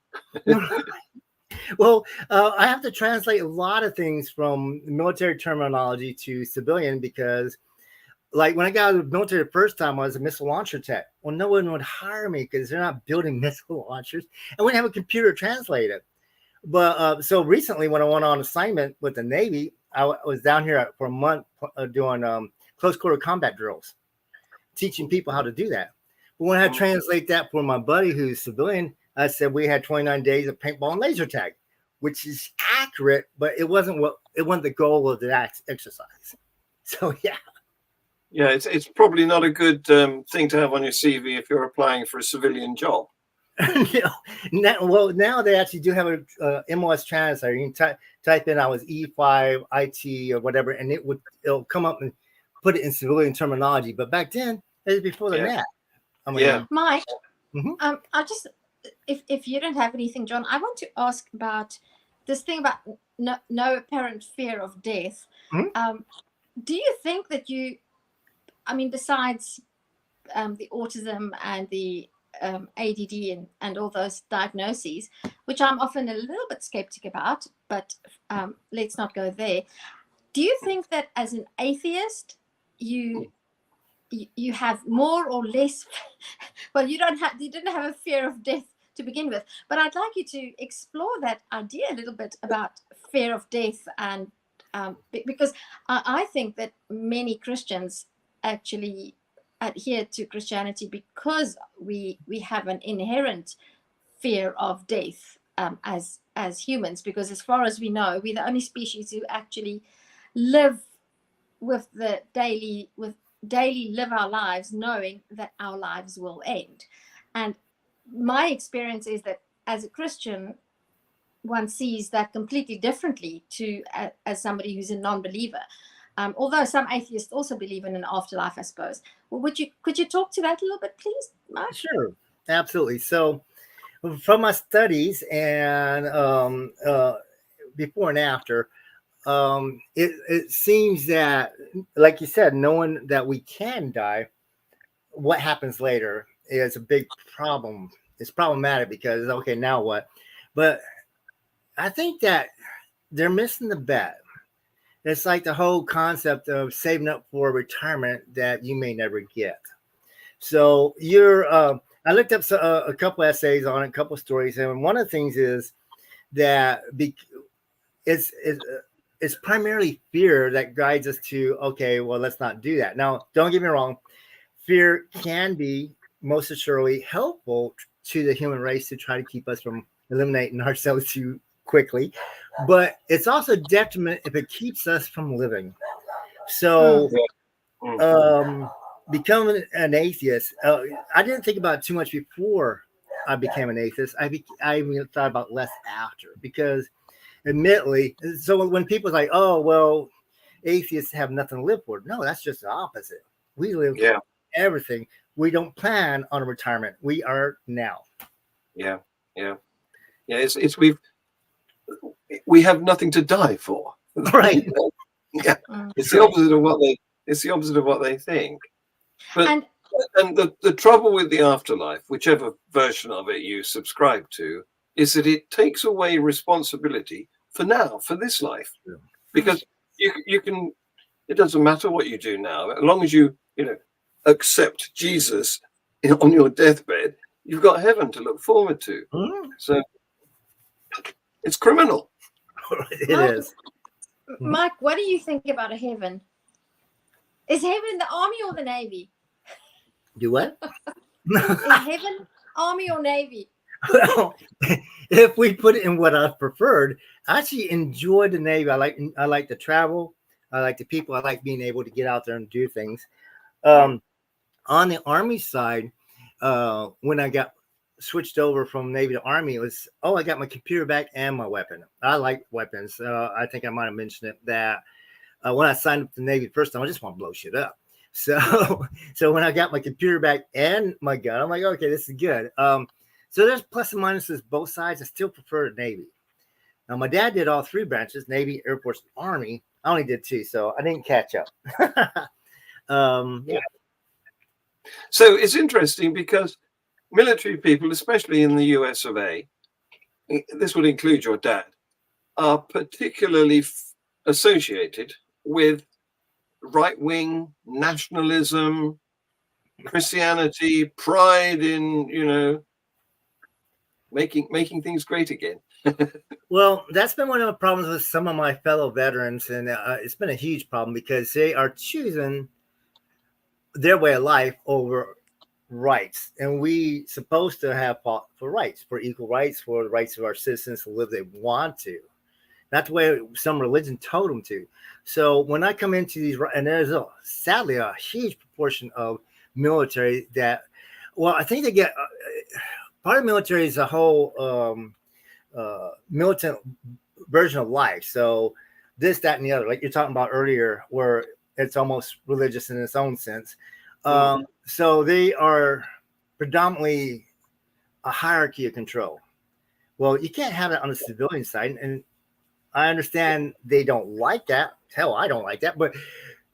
Well, I have to translate a lot of things from military terminology to civilian, because, like, when I got out of the military the first time, I was a missile launcher tech. Well, no one would hire me because they're not building missile launchers, and we didn't have a computer translate it. But so recently, when I went on assignment with the Navy, I was down here for a month doing close quarter combat drills, teaching people how to do that. But when I translate that for my buddy who's civilian, I said we had 29 days of paintball and laser tag, which is accurate, but it wasn't the goal of the exercise. So yeah, it's probably not a good thing to have on your CV if you're applying for a civilian job. Now they actually do have a MOS translator. You can type in I was E5 IT or whatever, and it'll come up and put it in civilian terminology. But back then, it was before the net. Mike, I just, if you don't have anything, John, I want to ask about this thing about no apparent fear of death. Do you think that besides the autism and the ADD and all those diagnoses, which I'm often a little bit skeptic about, but let's not go there. Do you think that as an atheist, you you have more or less. Well, you didn't have a fear of death to begin with, but I'd like you to explore that idea a little bit about fear of death, and because I think that many Christians actually adhere to Christianity because we have an inherent fear of death as humans, because as far as we know, we're the only species who actually live with daily live our lives knowing that our lives will end. And my experience is that as a Christian, one sees that completely differently to as somebody who's a non-believer. Although some atheists also believe in an afterlife, I suppose. Well, could you talk to that a little bit, please, Mark? Sure, absolutely. So, from my studies and before and after, it seems that, like you said, knowing that we can die, what happens later is a big problem. It's problematic because, okay, now what? But I think that they're missing the bet. It's like the whole concept of saving up for retirement that you may never get. So I looked up a couple essays on it, a couple stories, and one of the things is that it's primarily fear that guides us to, okay, well, let's not do that. Now, don't get me wrong. Fear can be most assuredly helpful to the human race to try to keep us from eliminating ourselves too quickly, but it's also detriment if it keeps us from living. So, becoming an atheist, I didn't think about it too much before I became an atheist. I even thought about less after, because admittedly, so when people are like, oh, well, atheists have nothing to live for. No, that's just the opposite. We live for everything. We don't plan on a retirement. We are now. Yeah. We have nothing to die for. Right. Yeah. It's the opposite of what they think. But and the trouble with the afterlife, whichever version of it you subscribe to, is that it takes away responsibility for now, for this life. Because you can, it doesn't matter what you do now, as long as you accept Jesus on your deathbed, you've got heaven to look forward to. So it's criminal. It is. Mike, what do you think about a heaven? Is heaven the army or the navy? Do what? Is heaven army or navy? Well, if we put it in what I preferred, I actually enjoyed the Navy. I like to travel. I like the people. I like being able to get out there and do things. On the Army side, when I got switched over from Navy to Army, it was, I got my computer back and my weapon. I like weapons. I think I might have mentioned it that when I signed up to the Navy the first time, I just want to blow shit up. So when I got my computer back and my gun, I'm like, okay, this is good. So there's plus and minuses both sides. I still prefer the Navy. Now, my dad did all three branches, Navy, Air Force, Army. I only did two, so I didn't catch up. Yeah. So it's interesting because military people, especially in the US of A, this would include your dad, are particularly associated with right-wing nationalism, Christianity, pride in, making things great again. Well, that's been one of the problems with some of my fellow veterans, and it's been a huge problem because they are choosing their way of life over rights, and we supposed to have fought for rights, for equal rights, for the rights of our citizens to live they want to, not the way some religion told them to. So when I come into these, and there's sadly a huge proportion of military that, well, I think they get part of the military is a whole militant version of life. So this, that, and the other, like you're talking about earlier, where it's almost religious in its own sense. So they are predominantly a hierarchy of control. Well, you can't have it on the civilian side. And I understand they don't like that. Hell, I don't like that. But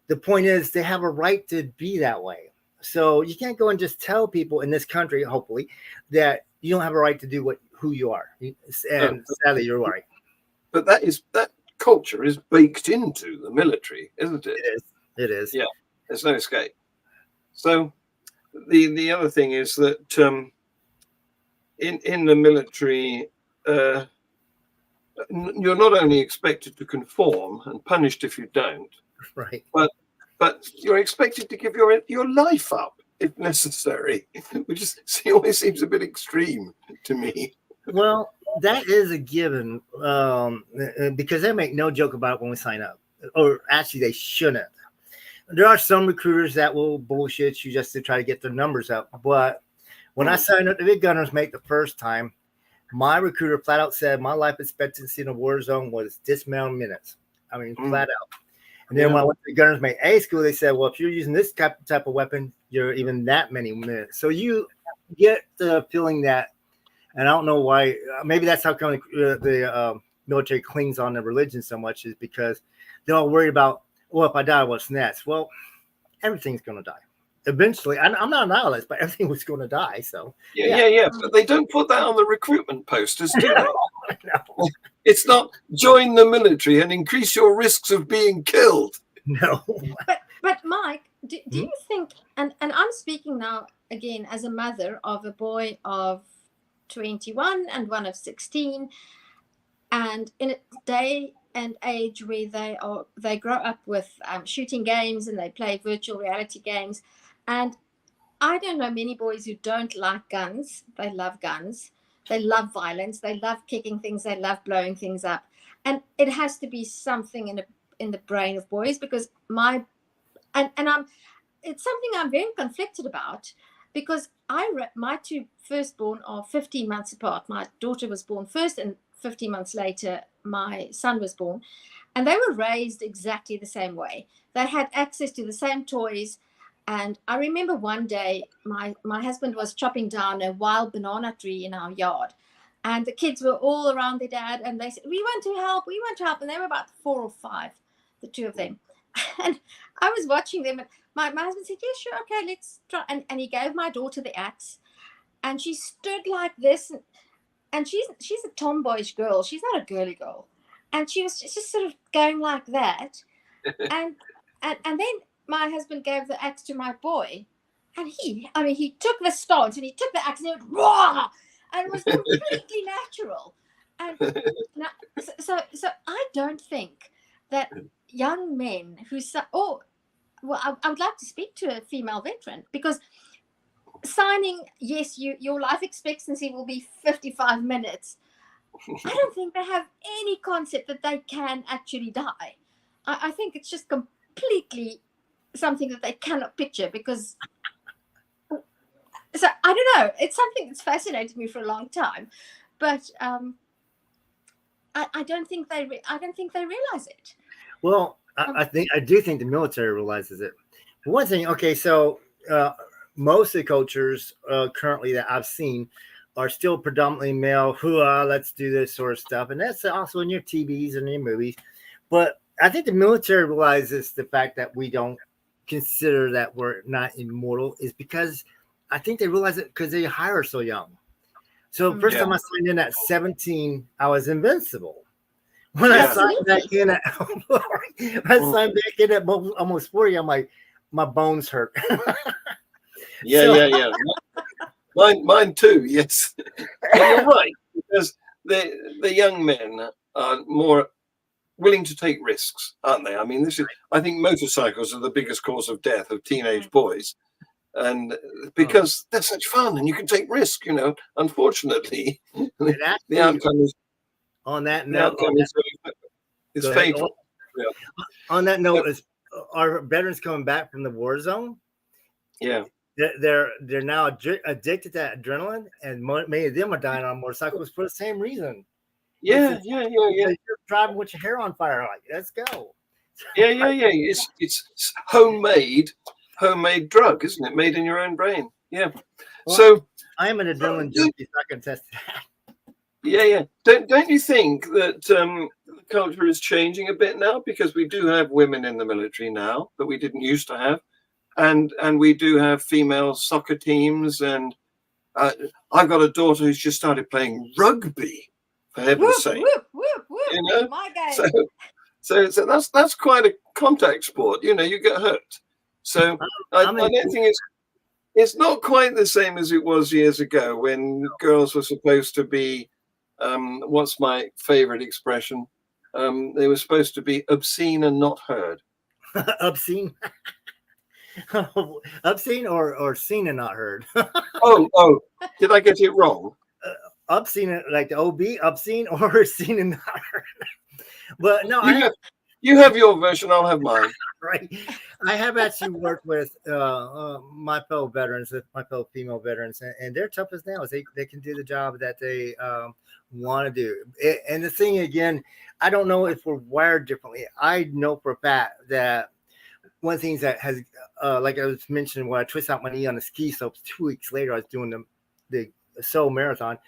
the point is they have a right to be that way. So you can't go and just tell people in this country, hopefully, that you don't have a right to do who you are. And sadly, you're right. But that culture is baked into the military, isn't it? It is. Yeah. There's no escape. So the other thing is that in the military, you're not only expected to conform and punished if you don't, Right. but you're expected to give your life up if necessary, which always seems a bit extreme to me. Well, that is a given, because they make no joke about it when we sign up, or actually they shouldn't. There are some recruiters that will bullshit you just to try to get their numbers up. But when I signed up to Big Gunners Mate the first time, my recruiter flat out said my life expectancy in a war zone was this amount of minutes. I mean, flat out. And then when I went to Gunners Mate A school, they said, well, if you're using this type of weapon, you're even that many minutes. So you get the feeling that, and I don't know why, maybe that's how come the military clings on their religion so much, is because they're all worried about, well, if I die, what's next? Well, everything's going to die. Eventually, I'm not a nihilist, but everything was going to die. So yeah. But they don't put that on the recruitment posters, do they? No. It's not join the military and increase your risks of being killed. No. But Mike, do you think, and I'm speaking now again as a mother of a boy of 21 and one of 16, and in a day and age where they grow up with shooting games and they play virtual reality games, and I don't know many boys who don't like guns. They love guns. They love violence. They love kicking things. They love blowing things up. And it has to be something in the brain of boys, because it's something I'm very conflicted about, because my two firstborn are 15 months apart. My daughter was born first, and 15 months later, my son was born. And they were raised exactly the same way. They had access to the same toys. And I remember one day my husband was chopping down a wild banana tree in our yard. And the kids were all around their dad. And they said, we want to help. And they were about 4 or 5, the two of them. And I was watching them. And my husband said, yeah, sure. Okay, let's try. And he gave my daughter the axe. And she stood like this. And she's a tomboyish girl. She's not a girly girl. And she was just sort of going like that. And then my husband gave the axe to my boy, and he took the stance and he took the axe and he went raw, and it was completely natural. And so I don't think that young men I would like to speak to a female veteran, because signing, yes, your life expectancy will be 55 minutes. I don't think they have any concept that they can actually die. I think it's just completely something that they cannot picture, because so I don't know, it's something that's fascinated me for a long time, but I don't think they realize it. Well, I do think the military realizes it. For one thing, okay, so most of the cultures currently that I've seen are still predominantly male, let's do this sort of stuff, and that's also in your TVs and your movies. But I think the military realizes the fact that we don't consider that we're not immortal is because I think they realize it because they hire so young. So first time I signed in at 17, I was invincible. When I signed back in at almost 40, I'm like, my bones hurt. Yeah. Mine too. Yes, you're right, because the young men are more willing to take risks, aren't they? I mean, I think motorcycles are the biggest cause of death of teenage boys, and because they're such fun and you can take risk. Unfortunately, the outcome is on that note. It's fatal. Yeah. On that note, are veterans coming back from the war zone? Yeah. They're now addicted to adrenaline, and many of them are dying on motorcycles for the same reason. Yeah. You're driving with your hair on fire, like, let's go. Yeah. It's homemade drug, isn't it? Made in your own brain. Yeah. Well, so I am an adrenaline junkie, so I can test that. Yeah. Don't you think that the culture is changing a bit now, because we do have women in the military now that we didn't used to have, and we do have female soccer teams, and I've got a daughter who's just started playing rugby. For heaven's sake, My game. So that's quite a contact sport. You get hurt. So I don't think it's not quite the same as it was years ago when girls were supposed to be, what's my favorite expression? They were supposed to be obscene and not heard. Obscene. Obscene or seen and not heard. Oh, did I get it wrong? Obscene, like the OB, obscene or seen and not heard. But no, you have your version, I'll have mine. Right. I have actually worked with my fellow veterans, my fellow female veterans, and they're tough as nails. They can do the job that they want to do. And the thing again, I don't know if we're wired differently. I know for a fact that one of the things that has, like I was mentioning, when I twist out my knee on the ski slopes 2 weeks later, I was doing the Seoul Marathon,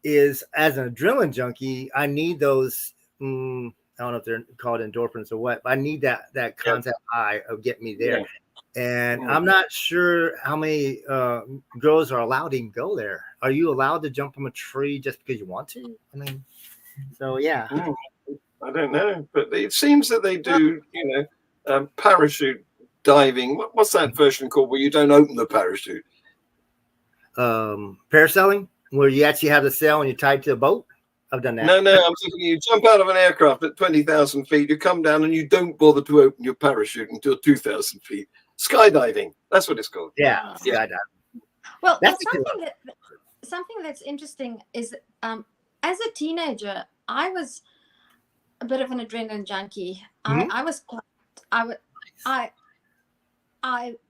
is as an adrenaline junkie, I need those. I don't know if they're called endorphins or what, but I need that contact high of get me there. Yeah. And I'm not sure how many girls are allowed to even go there. Are you allowed to jump from a tree just because you want to? I mean, so yeah. I don't know, but it seems that they do, parachute diving. What's that version called where you don't open the parachute? Parasailing, where you actually have the sail and you're tied to a boat. I've done that. No, I'm thinking you jump out of an aircraft at 20,000 feet, you come down and you don't bother to open your parachute until 2,000 feet. Skydiving, that's what it's called. Yeah, skydiving. Well, something that's interesting is as a teenager, I was a bit of an adrenaline junkie. I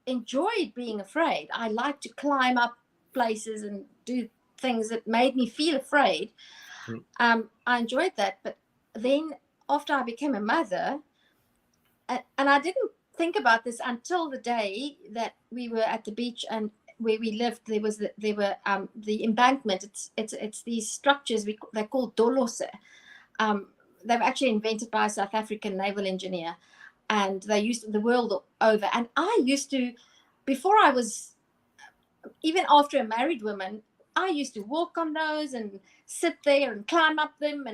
enjoyed being afraid. I liked to climb up places and do things that made me feel afraid. I enjoyed that, but then after I became a mother, and I didn't think about this until the day that we were at the beach and where we lived, there were the embankment. It's these structures they're called dolose. They've actually invented by a South African naval engineer, and they used the world over. And I used to, before I was, even after a married woman, I used to walk on those and sit there and climb up them.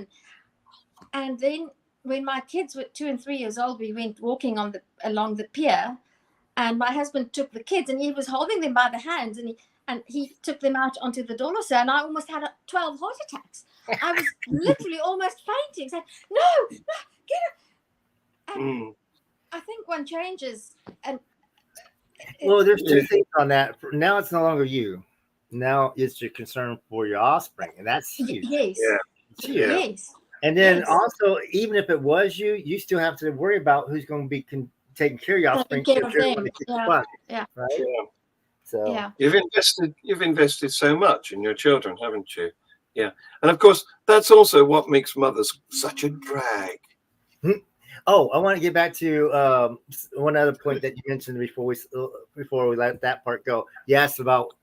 And then when my kids were 2 and 3 years old, we went walking along the pier, and my husband took the kids and he was holding them by the hands and he took them out onto the dollar, and I almost had 12 heart attacks. I was literally almost fainting, saying, no, get it. And I think one changes. And well, there's two things on that. Now it's no longer you. Now it's your concern for your offspring, and that's huge. Yes. Yeah. It's huge. Yes. And then also, even if it was you still have to worry about who's going to be taking care of your offspring. Taking care of them. Yeah. Right? Yeah. So yeah. You've invested so much in your children, haven't you? Yeah. And of course, that's also what makes mothers such a drag. Oh, I want to get back to one other point that you mentioned before we let that part go. You asked about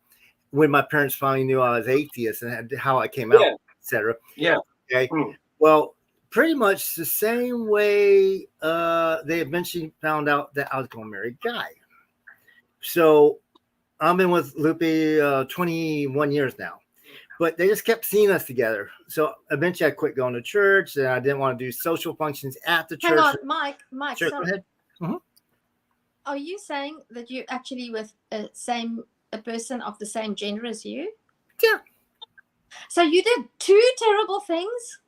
when my parents finally knew I was atheist and how I came out, etc. Yeah. Okay. Well, pretty much the same way they eventually found out that I was going to marry a guy. So I've been with Lupe 21 years now, but they just kept seeing us together. So eventually I quit going to church, and I didn't want to do social functions at the church. Hang on, Mike. Sure, go ahead. Are you saying that you're actually with a person of the same gender as you? Yeah. So you did 2 terrible things?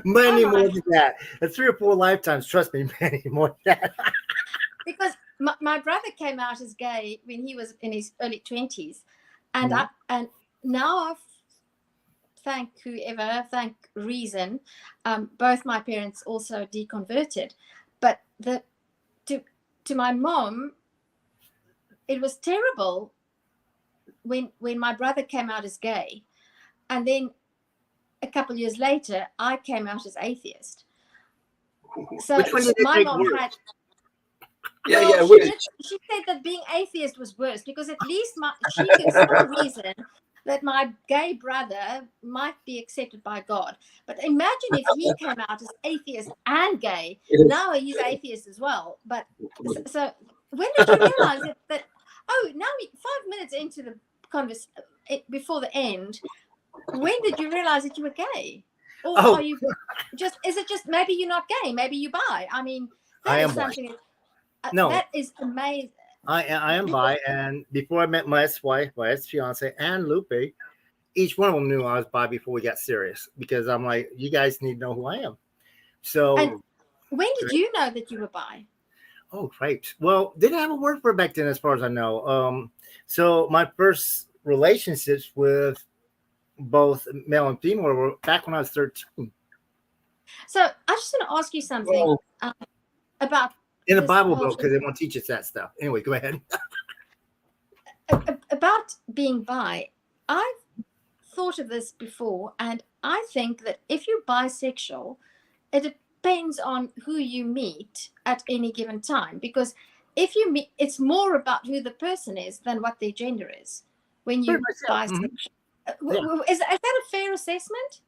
Many more than that. 3 or 4 lifetimes. Trust me, many more than that. Because my brother came out as gay when he was in his early 20s, and now thank reason, both my parents also deconverted. But to my mom, it was terrible when my brother came out as gay, and then a couple of years later, I came out as atheist. So my mom had. She said that being atheist was worse because at least she could still reason that my gay brother might be accepted by God. But imagine if he came out as atheist and gay. Now he's atheist as well. But so when did you realize that? Oh, now 5 minutes into the conversation, before the end, when did you realize that you were gay? Or are you is it just maybe you're not gay, maybe you're bi? I mean, that is something. No. That is amazing. I am bi, and before I met my ex-wife, my ex-fiance, and Lupe, each one of them knew I was bi before we got serious, because I'm like, you guys need to know who I am. So, And when did you know that you were bi? oh, right. Well, didn't have a word for it back then, as far as I know. So my first relationships with both male and female were back when I was 13. So I just want to ask you something about In the this Bible whole book, because they won't teach us that stuff. Anyway, go ahead. about being bi. I've thought of this before, and I think that if you're bisexual, it depends on who you meet at any given time, because if you meet, it's more about who the person is than what their gender is when you're bisexual. Yeah. Is that a fair assessment?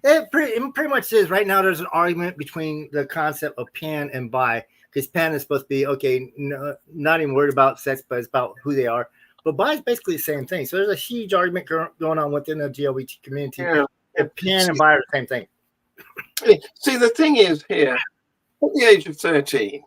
It pretty much is. Right now, there's an argument between the concept of pan and bi, because pan is supposed to be, okay, not even worried about sex, but it's about who they are. But bi is basically the same thing. So there's a huge argument going on within the LGBT community. Yeah. If pan and bi are the same thing. See, the thing is here, at the age of 13,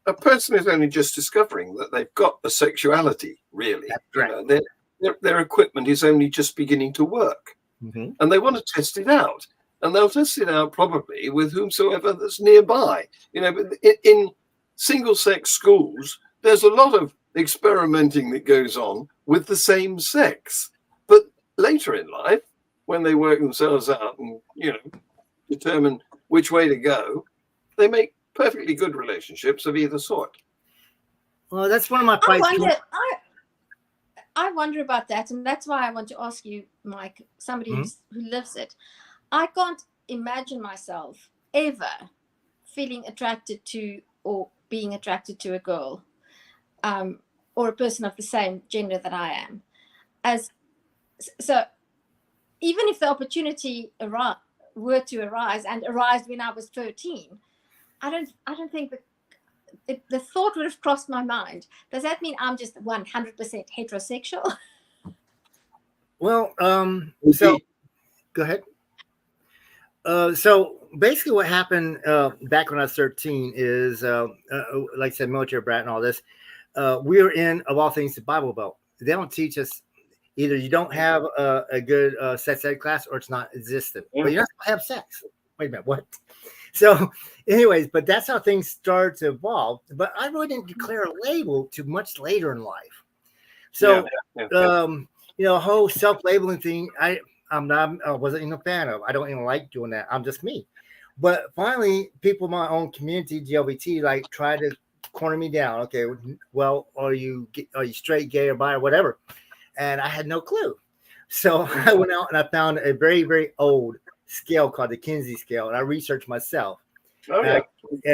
a person is only just discovering that they've got a sexuality, really. That's right. You know, their equipment is only just beginning to work. Mm-hmm. And they want to test it out. And they'll test it out probably with whomsoever that's nearby. You know, but in single-sex schools, there's a lot of experimenting that goes on with the same sex. But later in life, when they work themselves out and, you know, determine which way to go, they make perfectly good relationships of either sort. Well, that's one of my fights. I wonder about that, and that's why I want to ask you, Mike, somebody who lives it. I can't imagine myself ever feeling attracted to or being attracted to a girl, or a person of the same gender that I am. So even if the opportunity were to arise and arise when I was 13, I don't think that the thought would have crossed my mind. Does that mean I'm just 100% heterosexual? Well, so go ahead. So basically what happened back when I was 13 is, like I said, military brat and all this. We were in, of all things, the Bible Belt. They don't teach us, either you don't have a good sex ed class or it's not existent. But you're not supposed to have sex. Wait a minute, what? So anyways, but that's how things started to evolve. But I really didn't declare a label too much later in life. So, you know, whole self-labeling thing, I wasn't even a fan of. I don't even like doing that. I'm just me. But finally, people in my own community, LGBT, like try to corner me down. Okay, well, are you straight, gay, or bi, or whatever? And I had no clue. So I went out and I found a very, very old scale called the Kinsey scale, and I researched myself. And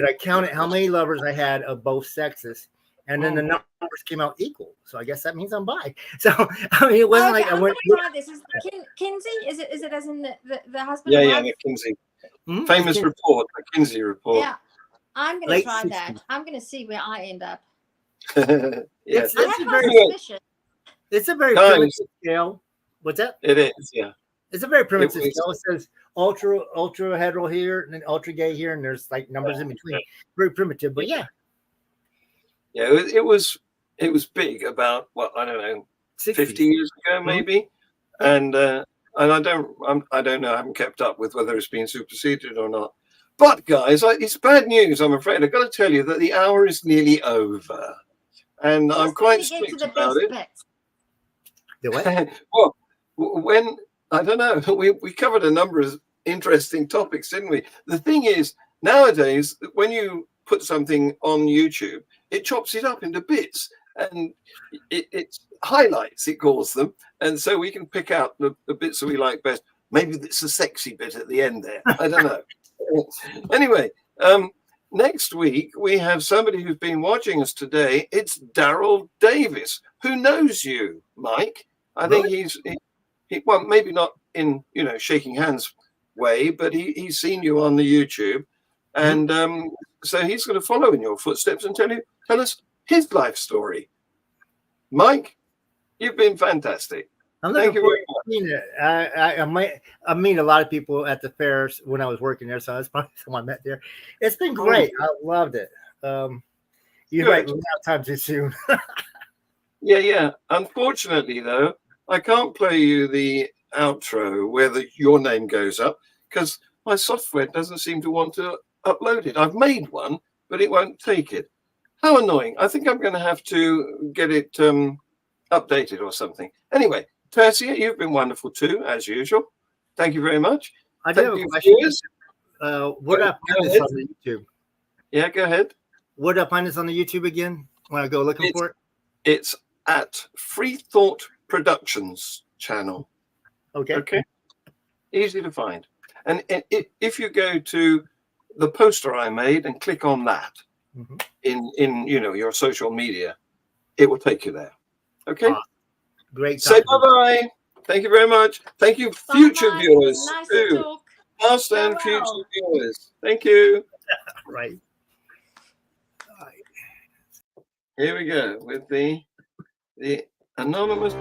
I counted how many lovers I had of both sexes, and then the numbers came out equal. So I guess that means I'm bi. So I mean, it wasn't like I went. Try this. Is Kinsey? Is it as in the husband? Yeah, the Kinsey. Famous report, the Kinsey report. Yeah, I'm going to try 60s. That. I'm going to see where I end up. Yes, I have my suspicion. It's a very primitive scale. What's that? It is, yeah. It's a very primitive scale. It says ultra hetero here, and then ultra gay here, and there's like numbers in between. Very primitive, but yeah. Yeah, it was big about, well, I don't know, 50 years ago maybe, and I don't know, I haven't kept up with whether it's been superseded or not. But guys, it's bad news. I'm afraid I've got to tell you that the hour is nearly over, and I'm quite strict about it. The what? Well, when I don't know, we covered a number of interesting topics, didn't we? The thing is, nowadays, when you put something on YouTube, it chops it up into bits, and it highlights, it calls them, and so we can pick out the bits that we like best. Maybe it's a sexy bit at the end there. I don't know. Anyway, next week we have somebody who's been watching us today. It's Daryl Davis, who knows you, Mike. I think he well, maybe not in, you know, shaking hands way, but he's seen you on the YouTube, and so he's going to follow in your footsteps and tell us his life story. Mike, you've been fantastic. Thank you very much. I meet a lot of people at the fairs when I was working there, so that's probably someone I met there. It's been great. I loved it. You're right. We don't have time too soon. Yeah. Unfortunately, though, I can't play you the outro where your name goes up because my software doesn't seem to want to upload it. I've made one, but it won't take it. How annoying. I think I'm going to have to get it updated or something. Anyway, Tercia, you've been wonderful too, as usual. Thank you very much. I do have a question. Where do I find this ahead. on the YouTube? Yeah, go ahead. Where do I find this on the YouTube again when I go looking for it? It's at FreeThought Productions channel. Okay. Easy to find. And if you go to the poster I made and click on that in your social media, it will take you there. Okay. Great. Say bye-bye. Thank you very much. Thank you, future viewers. Nice to talk. Past and future viewers. Thank you. Right. Here we go with the anonymous.